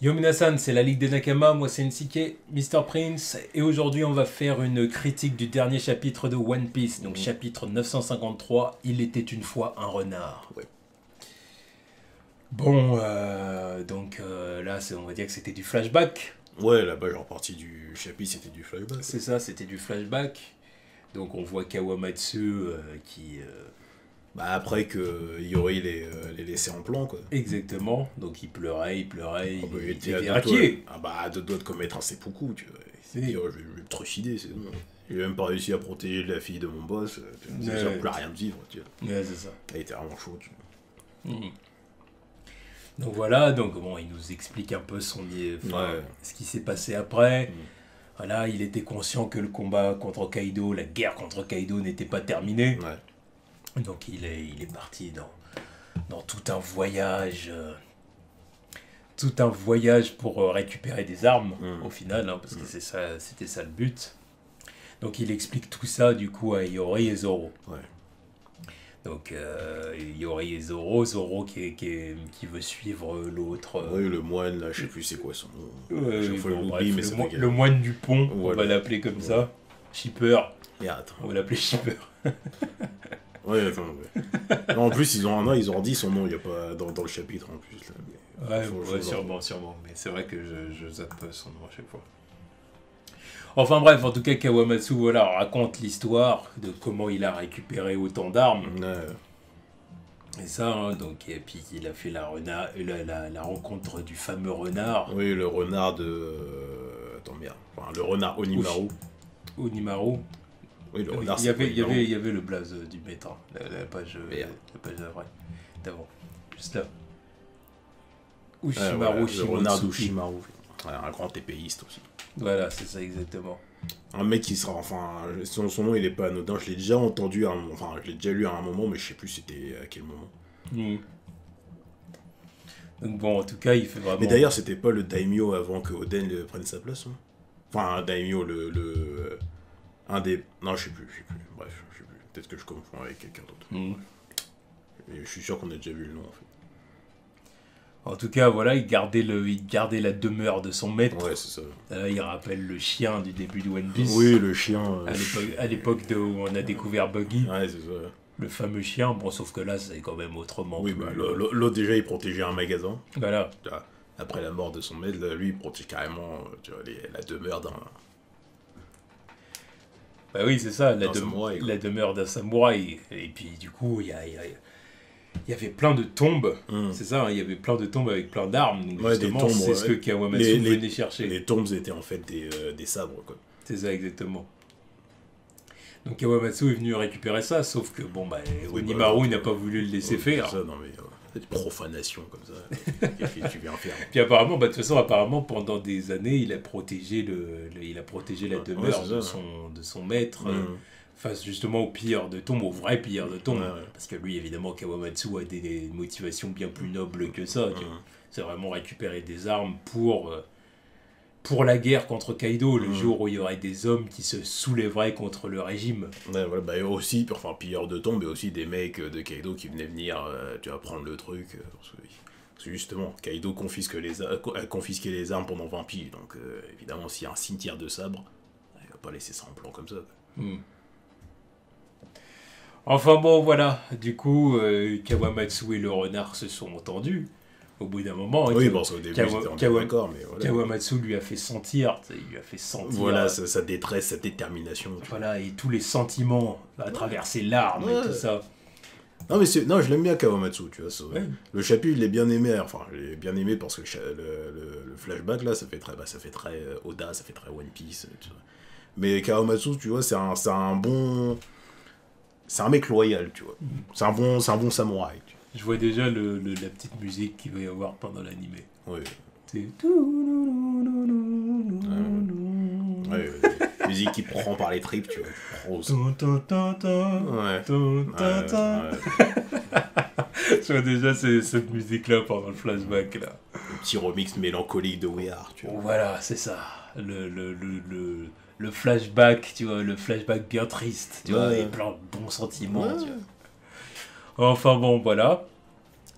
Yo Minasan, c'est la Ligue des Nakama, moi c'est NCK, Mr. Prince, et aujourd'hui on va faire une critique du dernier chapitre de One Piece, donc chapitre 953, Il était une fois un renard. Ouais. Bon, là on va dire que c'était du flashback. Ouais, là-bas, genre partie du chapitre, c'était du flashback. C'est ça, c'était du flashback. Donc on voit Kawamatsu qui... Bah après que Yori les laissait en plan, quoi. Exactement, donc il pleurait, Il était à deux raqué. doigts, à deux doigts de commettre un seppuku, tu vois. Il s'est Oui. dit, oh, je vais me trucider, c'est bon. J'ai même pas réussi à protéger la fille de mon boss, ça Ouais. sert plus à rien de vivre, tu vois. Ouais, c'est ça. Il était vraiment chaud, tu vois. Mhm. Donc voilà, donc bon, il nous explique un peu ce qui s'est passé après. Voilà, il était conscient que le combat contre Kaido, la guerre contre Kaido n'était pas terminée. Ouais. Donc il est parti dans tout un voyage. Tout un voyage pour récupérer des armes, au final, hein, parce que c'était ça le but. Donc il explique tout ça, du coup, à Yori et Zoro. Ouais. Donc Yori et Zoro qui veut suivre l'autre. Oui, le moine, là, je sais plus c'est quoi son nom. Oui, Chaque fois, bon, je bref, l'oublie, mais ça fait le moine du pont, on Voilà. va l'appeler comme ça. Shipper, Et attends. on va l'appeler Shipper. Ouais, attends, ouais. Non, en plus, ils ont dit son nom, il n'y a pas dans le chapitre en plus. Là, mais Ouais, sûrement. Mais c'est vrai que je zappe son nom à chaque fois. Enfin bref, en tout cas, Kawamatsu raconte l'histoire de comment il a récupéré autant d'armes. Ouais. Et ça, hein, donc, et puis il a fait la rencontre du fameux renard. Oui, le renard de... Attends, merde. Enfin, le renard Onimaru. Onimaru. Oui, le renard, Il y avait le blaze du maître, hein, la page d'après. D'avant. Juste là. Ushimaru voilà, le Shimotsuki. renard d'Ushimaru. Ouais, un grand épéiste aussi. Voilà, c'est ça exactement. Un mec qui sera... Enfin, son nom, il est pas anodin. Je l'ai déjà entendu, je l'ai déjà lu à un moment, mais je sais plus c'était à quel moment. Donc bon, en tout cas, il fait vraiment... Mais d'ailleurs, c'était pas le daimyo avant que Oden prenne sa place, hein. Enfin, un daimyo, un des... Non, je sais plus. Bref, je sais plus. Peut-être que je confonds avec quelqu'un d'autre. Mais je suis sûr qu'on a déjà vu le nom, en fait. En tout cas, voilà, il gardait la demeure de son maître. Ouais, c'est ça. Là, il rappelle le chien du début de One Piece. Oui, le chien... À l'époque où on a découvert Buggy. Ouais, c'est ça. Le fameux chien, bon, sauf que là, c'est quand même autrement. Oui, bah, l'autre, déjà, il protégeait un magasin. Voilà. Après la mort de son maître, là, lui, il protège carrément la demeure d'un... Bah oui, c'est ça, la demeure d'un samouraï. Et puis, du coup, il y avait plein de tombes. C'est ça, hein, il y avait plein de tombes avec plein d'armes. Donc Ouais, justement, des tombes, c'est ce que Kawamatsu venait chercher. Les tombes étaient en fait des sabres, quoi. C'est ça, exactement. Donc Kawamatsu est venu récupérer ça, sauf que, bon, Onimaru n'a pas voulu le laisser faire. Ça, non, mais... Cette profanation comme ça, qu'est-ce que tu viens faire? Puis apparemment, de toute façon, pendant des années, il a protégé la demeure de son maître face justement au pilleur de tombes, au vrai pilleur de tombes. Parce que lui, évidemment, Kawamatsu a des motivations bien plus nobles que ça. C'est vraiment récupérer des armes pour la guerre contre Kaido, le jour où il y aurait des hommes qui se soulèveraient contre le régime. Ouais, voilà, bah aussi, enfin, pilleurs de tombes, et aussi des mecs de Kaido qui venaient venir, tu vas prendre le truc. Parce que justement, Kaido a confisqué les armes pendant 20 piges, donc évidemment, s'il y a un cimetière de sabres, il va pas laisser ça en plan comme ça. Enfin bon, voilà, du coup, Kawamatsu et le renard se sont entendus. Au bout d'un moment, oui, bon, au début, c'était d'accord, mais voilà. Kawamatsu lui a fait sentir, voilà, sa détresse, sa détermination. Voilà, et tous les sentiments à travers ses larmes et tout ça. Non, mais je l'aime bien, Kawamatsu, tu vois. Le chapitre, je l'ai bien aimé, parce que le flashback, là, ça fait très Oda, ça fait très One Piece, tu vois. Mais Kawamatsu, tu vois, c'est un mec loyal, tu vois. C'est un bon samouraï, tu vois. Je vois déjà la petite musique qu'il va y avoir pendant l'animé. Oui. C'est... Musique qui prend par les tripes, tu vois. Je vois déjà cette musique-là pendant le flashback, là. Le petit remix mélancolique de We Are, tu vois. Voilà, c'est ça. Le flashback, tu vois, le flashback bien triste, tu vois, et plein de bons sentiments, tu vois. Enfin bon, voilà.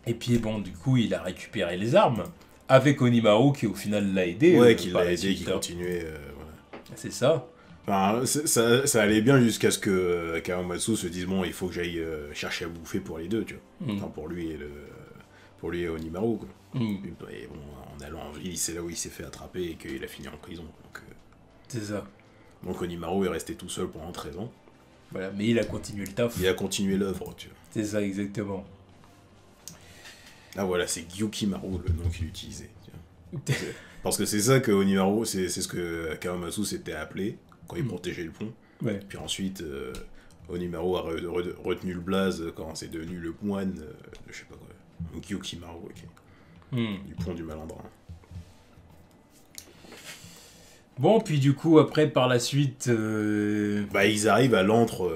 Et puis bon, du coup, il a récupéré les armes. avec Onimaru qui au final l'a aidé. Ouais, qui l'a aidé, qui continuait. Voilà. C'est ça. Enfin, ça allait bien jusqu'à ce que Kawamatsu se dise bon, il faut que j'aille chercher à bouffer pour les deux, tu vois. Enfin, pour lui et Onimaru, quoi. Et bon, en allant en ville, c'est là où il s'est fait attraper et qu'il a fini en prison. C'est ça. Donc Onimaru est resté tout seul pendant 13 ans. Voilà, mais il a continué le taf. Il a continué l'œuvre, tu vois. C'est ça, exactement. Ah voilà, c'est Gyukimaru le nom qu'il utilisait. Parce que c'est ça que Onimaru, c'est ce que Kawamatsu s'était appelé quand il protégeait le pont. Ouais. Puis ensuite, Onimaru a retenu le blaze quand c'est devenu le moine, je sais pas quoi, Gyukimaru, du pont du Malandrin. Bon, puis du coup, après, par la suite... ils arrivent à l'antre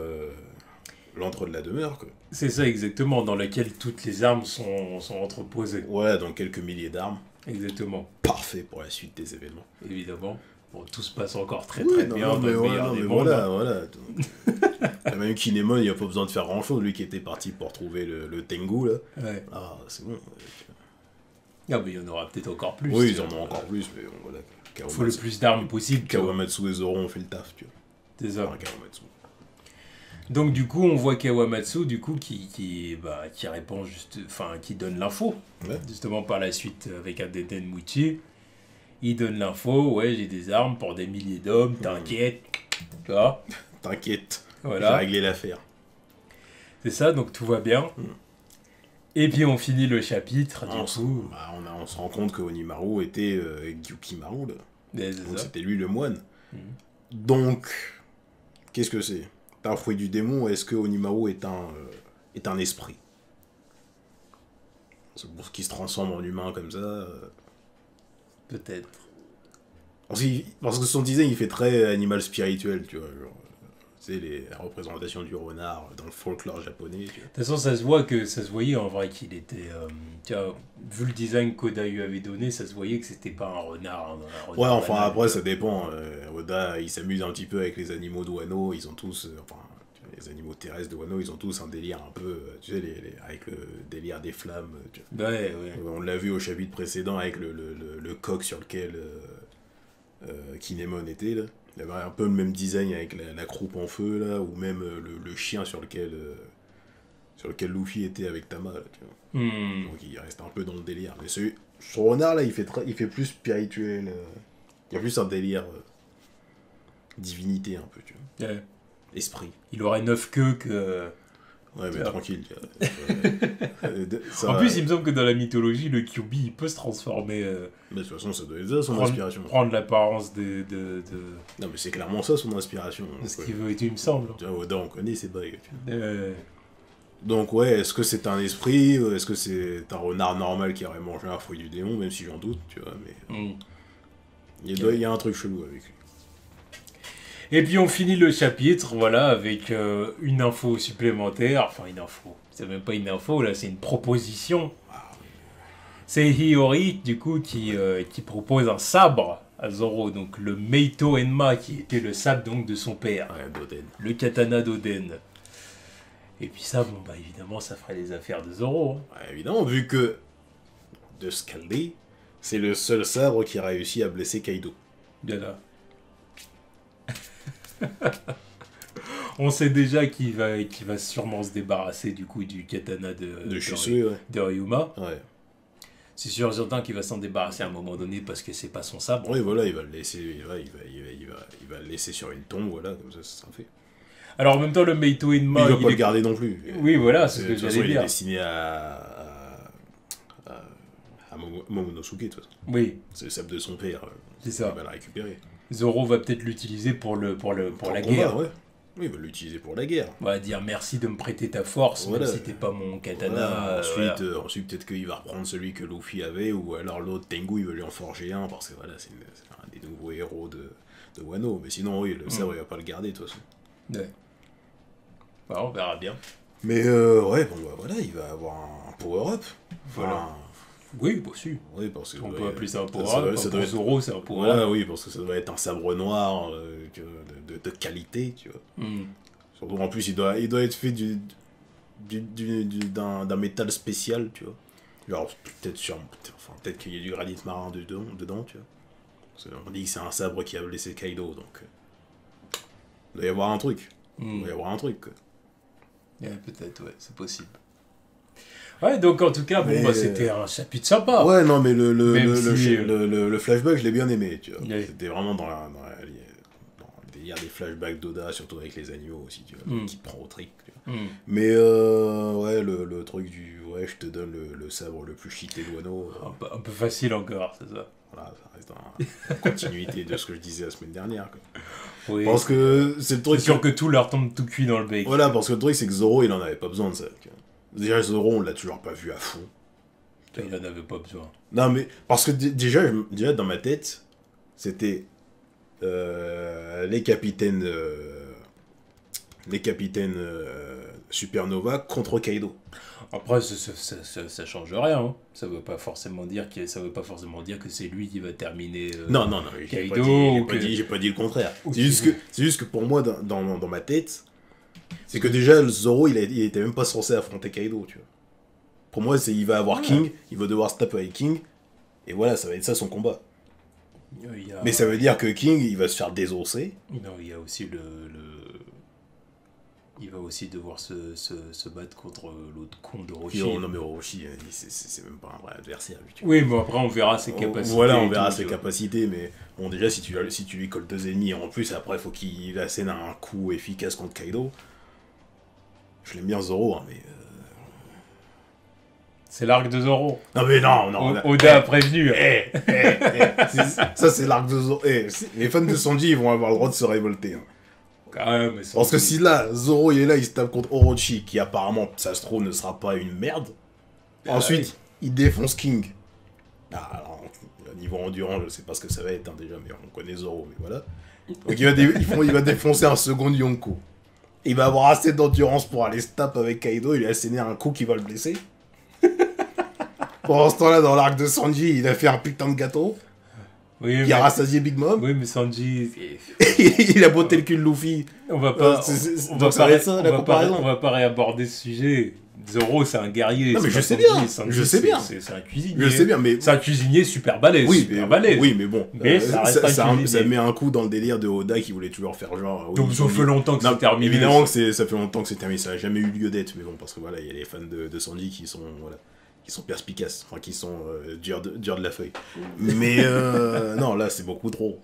de la demeure, quoi. C'est ça, exactement, dans laquelle toutes les armes sont entreposées. Ouais, dans quelques milliers d'armes. Exactement. Parfait pour la suite des événements. Évidemment. Bon, tout se passe encore très bien, dans le meilleur des mondes. Voilà. Même Kinemon, il n'y a pas besoin de faire grand-chose, lui qui était parti pour trouver le Tengu, là. Ouais. Ah, c'est bon. Ah, mais il y en aura peut-être encore plus. Oui, ils en ont encore plus, mais bon, voilà. Il faut le plus d'armes possible. Kawamatsu et Zoro ont fait le taf, tu vois. C'est ça. Enfin, Kawamatsu. Donc du coup, on voit Kawamatsu du coup qui répond qui donne l'info. Ouais. Justement par la suite avec un Deten Muichi, il donne l'info. Ouais, j'ai des armes pour des milliers d'hommes. T'inquiète, tu vois. T'inquiète. Voilà. J'ai réglé l'affaire. C'est ça, donc tout va bien. Et puis on finit le chapitre. On se rend compte que Onimaru était Gyukimaru, là. Donc c'était lui le moine. Donc, qu'est-ce que c'est? T'as un fruit du démon, est-ce que Onimaru est un esprit? C'est pour qu'il se transforme en humain comme ça. Peut-être. Parce que son design, il fait très animal spirituel, tu vois. C'est la représentation du renard dans le folklore japonais. Tu vois. De toute façon, ça se voyait en vrai qu'il était... vu le design qu'Oda lui avait donné, ça se voyait que c'était pas un renard. Ouais, enfin après, ça dépend. Oda, il s'amuse un petit peu avec les animaux de Wano. Ils ont tous... les animaux terrestres de Wano, ils ont tous un délire un peu... tu sais, avec le délire des flammes. Tu vois. Ouais. On l'a vu au chapitre précédent avec le coq sur lequel Kinemon était, là. Il y avait un peu le même design avec la croupe en feu, là, ou même le chien sur lequel Luffy était avec Tama, là, tu vois. Donc il reste un peu dans le délire. Mais ce renard, là, il fait plus spirituel. Il y a plus un délire divinité, un peu, tu vois. Ouais. Esprit. Il aurait 9 queues que... Ouais, mais tranquille. En plus, il me semble que dans la mythologie, le Kyuubi, il peut se transformer... Mais de toute façon, ça doit être ça, son inspiration. Prendre l'apparence de... Non, mais c'est clairement ça, son inspiration. Ce qui veut être, il me semble. Tu vois, Oda, on connaît ses bagues. Donc, ouais, est-ce que c'est un esprit? Est-ce que c'est un renard normal qui aurait mangé un fruit du démon? Même si j'en doute, tu vois, mais... Il y a un truc chelou avec lui. Et puis on finit le chapitre, voilà, avec une info supplémentaire. Enfin, une info. C'est même pas une info, là, c'est une proposition. C'est Hiyori, du coup, qui propose un sabre à Zoro. Donc le Meito Enma, qui était le sabre donc, de son père. Ouais, d'Oden. Le katana d'Oden. Et puis ça, bon, bah évidemment, ça ferait les affaires de Zoro. Hein. Ouais, évidemment, vu que de Scaldi, c'est le seul sabre qui a réussi à blesser Kaido. Bien là. On sait déjà qu'il va sûrement se débarrasser du coup du katana de Shisui, ouais. de Ryuma. Ouais. C'est sûr et certain qu'il va s'en débarrasser à un moment donné parce que c'est pas son sabre. Oui, voilà, il va le laisser, il va le laisser sur une tombe, voilà, comme ça sera fait. Alors en même temps, le Meito Enma... Il va pas le garder non plus. Oui, voilà, c'est ce que j'allais dire. Il est destiné à Momonosuke, de toute façon. Oui. C'est le sabre de son père. C'est ça. Il va le récupérer. Zoro va peut-être l'utiliser pour la guerre. Ouais. Oui, il va l'utiliser pour la guerre. On va dire merci de me prêter ta force, voilà. même si t'es pas mon katana. Voilà. Ensuite peut-être qu'il va reprendre celui que Luffy avait, ou alors l'autre Tengu, il va lui en forger un, parce que voilà, c'est un des nouveaux héros de Wano. Mais sinon, oui, le sabre, il va pas le garder, de toute façon. Ouais. Bah, on verra bien. Mais ouais, bon, bah voilà, il va avoir un power-up. Voilà. Oui, bah si. Oui, parce que on peut appeler ça un power-up. Pour Zoro, c'est un power-up. Voilà, oui, parce que ça doit être un sabre noir de qualité, tu vois. Surtout, en plus, il doit être fait d'un métal spécial, tu vois. Alors, peut-être qu'il y a du granit marin dedans, tu vois. Parce qu'on dit que c'est un sabre qui a blessé Kaido, donc... il doit y avoir un truc. Il doit y avoir un truc, quoi. Peut-être, ouais, c'est possible. Ouais, donc en tout cas, c'était un chapitre sympa. Ouais, non, mais le flashback, je l'ai bien aimé, tu vois. Ouais. C'était vraiment dans le délire des flashbacks d'Oda, surtout avec les animaux aussi, tu vois, qui te prend au trick, tu vois. Mais, ouais, le truc du... Ouais, je te donne le sabre le plus cheaté de Wano. Un peu facile encore, c'est ça. Voilà, ça reste en continuité de ce que je disais la semaine dernière, quoi. Oui, parce que c'est le truc... C'est sûr que tout leur tombe tout cuit dans le bec. Voilà, parce que le truc, c'est que Zoro, il en avait pas besoin de ça, tu vois. Déjà, Zoro, on l'a toujours pas vu à fond. Il en avait pas besoin. Non, mais parce que déjà dans ma tête, c'était les capitaines Supernova contre Kaido. Après, ça change rien. Hein. Ça veut pas forcément dire que c'est lui qui va terminer non, Kaido. J'ai pas dit le contraire. C'est juste que pour moi, dans ma tête, c'est que déjà, Zoro, il était même pas censé affronter Kaido, tu vois. Pour moi, il va avoir King, il va devoir se taper avec King, et voilà, ça va être ça son combat. Mais ça veut dire que King, il va se faire désosser. Non, il y a aussi il va aussi devoir se battre contre l'autre con de Orochi. Non, mais Orochi, c'est même pas un vrai adversaire. Lui, oui, mais après, on verra ses capacités. Voilà, on verra ses capacités, mais bon, déjà, si tu lui colles 2 ennemis, en plus, après, il faut qu'il assène un coup efficace contre Kaido. Je l'aime bien Zoro, hein, mais... C'est l'arc de Zoro. Non, mais non. Oda a prévenu. Ça, c'est l'arc de Zoro. Les fans de Sanji, ils vont avoir le droit de se révolter. Hein. Mais parce que si là, Zoro il est là, il se tape contre Orochi, qui apparemment, ça se trouve, ne sera pas une merde. Ensuite, il défonce King. Alors, niveau endurance, je sais pas ce que ça va être, hein, déjà, mais on connaît Zoro, mais voilà. Donc il va défoncer un second Yonko. Il va avoir assez d'endurance pour aller se taper avec Kaido, il a asséné un coup qui va le blesser. Pendant ce temps-là, dans l'arc de Sanji, il a fait un putain de gâteau. Oui, qui a rassasié Big Mom. Oui, mais Sanji... il a botté le cul de Luffy. On va pas réaborder ce sujet. Zoro, c'est un guerrier. Non, mais je sais bien. C'est un cuisinier. Je sais bien, mais... C'est un cuisinier super balèze. Oui, mais bon. Mais ça met un coup dans le délire de Oda qui voulait toujours faire genre... Donc ça fait longtemps que c'est terminé. Évidemment que ça fait longtemps que c'est terminé. Ça n'a jamais eu lieu d'être. Mais bon, parce que voilà, il y a les fans de Sanji qui sont... Voilà, qui sont perspicaces, enfin qui sont durs de la feuille. Mais non, là c'est beaucoup trop.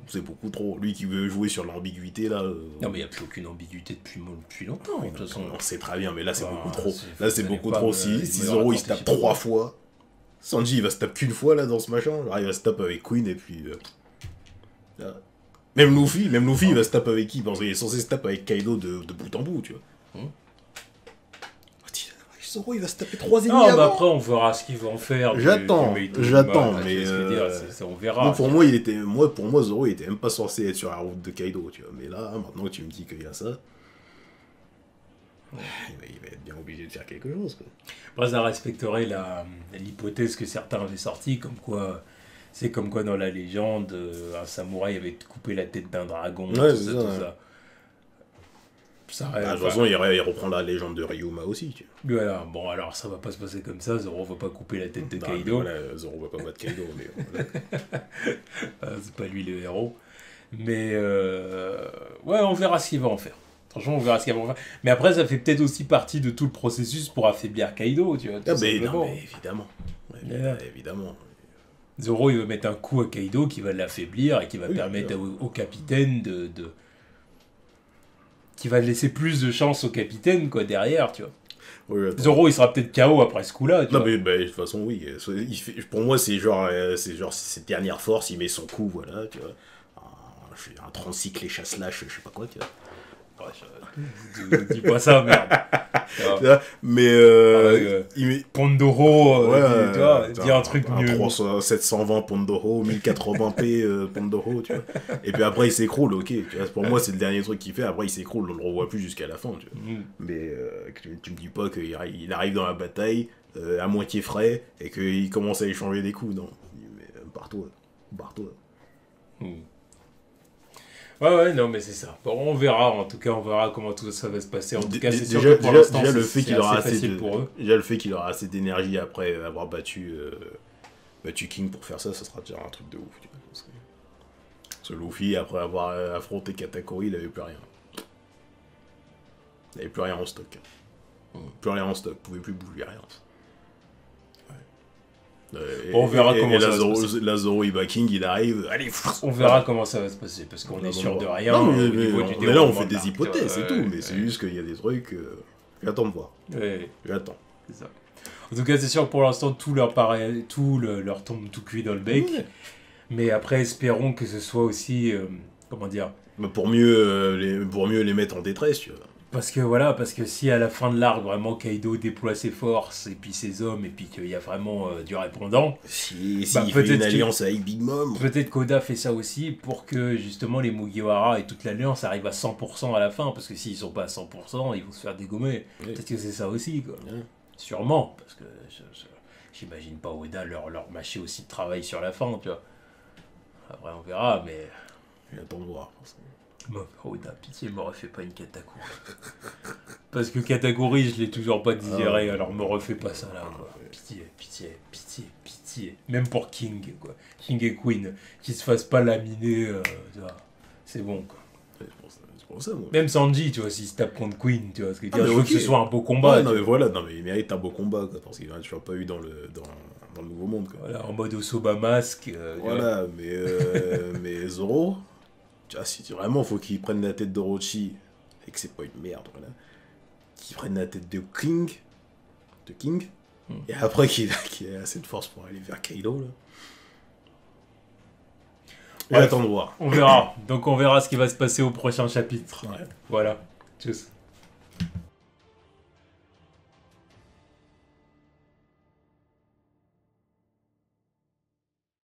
C'est beaucoup trop. Lui qui veut jouer sur l'ambiguïté là. Non mais il n'y a plus aucune ambiguïté depuis longtemps. Oui, de toute façon. On sait très bien, mais là c'est beaucoup trop. Là c'est beaucoup trop. Si Zoro il se tape 3 fois, Sanji il va se taper qu'une fois là dans ce machin. Alors, il va se taper avec Queen et puis. Là. Même Luffy il va se taper avec qui? Parce qu'il est censé se taper avec Kaido de bout en bout, tu vois. Zoro, il va se taper 3 ennemis avant. Non, mais après, on verra ce qu'il va en faire. J'attends, mais... on verra. Pour moi, Zoro, il était même pas censé être sur la route de Kaido, tu vois. Mais là, maintenant que tu me dis qu'il y a ça... Il va être bien obligé de faire quelque chose, quoi. Après, ça respecterait l'hypothèse que certains avaient sortie, comme quoi... C'est comme quoi, dans la légende, un samouraï avait coupé la tête d'un dragon, ouais, tout ça. De toute façon, il reprend la légende de Ryuma aussi. Tu vois. Voilà, bon, alors ça va pas se passer comme ça. Zoro va pas couper la tête de Kaido. Voilà, Zoro va pas battre Kaido, mais voilà. C'est pas lui le héros. Mais ouais, on verra ce qu'il va en faire. Franchement, on verra ce qu'il va en faire. Mais après, ça fait peut-être aussi partie de tout le processus pour affaiblir Kaido, tu vois. Mais évidemment. Évidemment. Zoro, il va mettre un coup à Kaido qui va l'affaiblir et qui va permettre au capitaine qui va laisser plus de chance au capitaine, quoi, derrière, tu vois. Oui, Zoro, il sera peut-être KO après ce coup-là, tu vois. Mais de toute façon, oui. Pour moi, c'est genre ses dernières forces, il met son coup, voilà, tu vois. Un 36 clés chasse-lâche, je sais pas quoi, tu vois. Dis pas ça, merde. Mais Pondoro, tu vois, dis un truc mieux. 720 Pondoro, 1080p Pondoro, tu vois. Et puis après il s'écroule, ok. Tu vois, pour moi c'est le dernier truc qu'il fait. Après il s'écroule, on le revoit plus jusqu'à la fin, tu vois. Mais tu me dis pas qu'il arrive dans la bataille à moitié frais et qu'il commence à échanger des coups, non. Mais barre-toi. Ouais, non, mais c'est ça. Bon, on verra, en tout cas, on verra comment tout ça va se passer. En tout cas, c'est sûr déjà, que pour l'instant, déjà, le fait qu'il aura assez facile pour eux. Déjà, le fait qu'il aura assez d'énergie après avoir battu King pour faire ça sera déjà un truc de ouf. Tu vois, parce que Luffy, après avoir affronté Katakuri, il avait plus rien. Il avait plus rien en stock. Plus rien en stock, pouvait plus bouger rien. On verra comment ça va se passer. La Zoro Iba King, il arrive, allez. On verra comment ça va se passer, parce qu'on est sûr de rien. Non, mais là, on fait des hypothèses, c'est tout. Mais c'est juste qu'il y a des trucs. J'attends de voir. J'attends. C'est ça. En tout cas, c'est sûr que pour l'instant, tout leur tombe tout cuit dans le bec. Mais après, espérons que ce soit aussi. Comment dire, pour mieux les mettre en détresse, tu vois. Parce que si à la fin de l'arc, vraiment, Kaido déploie ses forces, et puis ses hommes, et puis qu'il y a vraiment du répondant... Si il fait une alliance avec Big Mom... Peut-être qu'Oda fait ça aussi pour que, justement, les Mugiwara et toute l'alliance arrivent à 100% à la fin, parce que s'ils sont pas à 100%, ils vont se faire dégommer. Oui. Peut-être que c'est ça aussi, quoi. Oui. Sûrement, parce que j'imagine pas Oda leur mâcher aussi de travail sur la fin, tu vois. Après, on verra, mais... J'attends de voir, Oda, pitié, me refais pas une Katakuri. Parce que Katakuri, je l'ai toujours pas digéré, alors me refais pas ça là, quoi. Pitié. Même pour King, quoi. King et Queen, qu'ils se fassent pas laminer, c'est bon, quoi. C'est pour ça, moi. Même Sanji, tu vois, s'il se tape contre Queen, tu vois, je veux que ce soit un beau combat. Non, mais il mérite un beau combat, quoi, parce qu'il n'a toujours pas eu dans le nouveau monde, quoi. Voilà, en mode Osoba Mask. Voilà, mais Zoro... Tu vois, si vraiment faut qu'il prenne la tête d'Orochi et que c'est pas une merde, voilà, qu'il prenne la tête de King, et après qu'il ait assez de force pour aller vers Kaido, là. Ouais, attends de voir. On verra. Donc on verra ce qui va se passer au prochain chapitre. Ouais. Voilà. Tchuss.